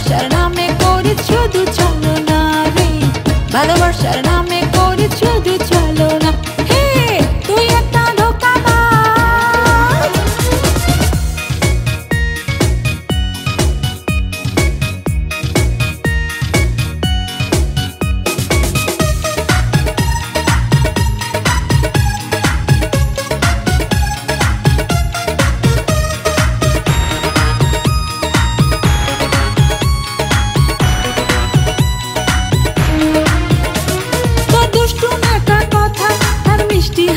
ভালোবাসার নামে করি শুধু চলো না রে, ভালোবাসার নামে করি শুধু চলো না। হে তুই একটা ধোঁকাবাজ।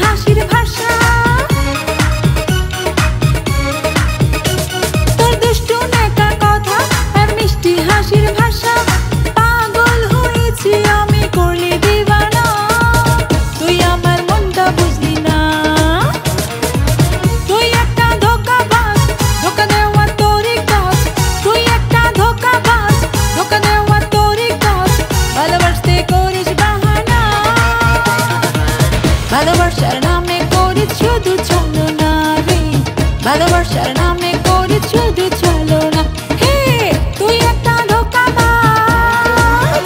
হাসির ভাষা তোর দুষ্টু নেকা কথা আর মিষ্টি হাসির ভাষা, পাগল হয়েছি আমি করলি দিবানা। তুই আমার মনটা বুঝলি না, তুই একটা ধোঁকাবাজ, ধোঁকা দেওয়া তোরই কাজ। তুই একটা ধোঁকাবাজ, ধোঁকা দেওয়া তোরই কাজ। ভালোবাসতে করিস বাহানা, ভালোবাসার নামে করি শুধু চলো না রে, ভালোবাসার নামে করি শুধু চলো না। হে তুই একটা ধোঁকাবাজ।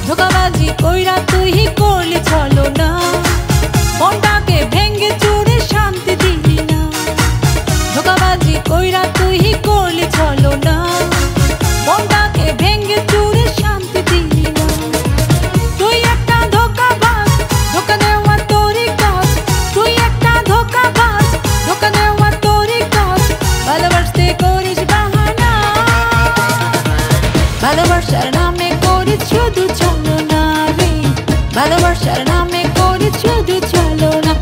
ধোঁকাবাজি কইরা তুই করলি চলো না, মনটাকে ভেঙে চুরে শান্তি দিলি না। ধোঁকাবাজি কইরা তুই করলি চলো না, মনটাকে ভেঙে চুরে শান্তি দিলি না। তুই একটা ধোঁকাবাজ, ধোঁকা দেওয়া তোরই কাজ। তুই একটা ধোঁকাবাজ, ধোঁকা দেওয়া তোরই কাজ। ভালোবাসতে করিস বাহানা, ভালোবাসার নামে করি শুধু চলো না রে, ভালোবাসার নামে করি শুধু চলো না।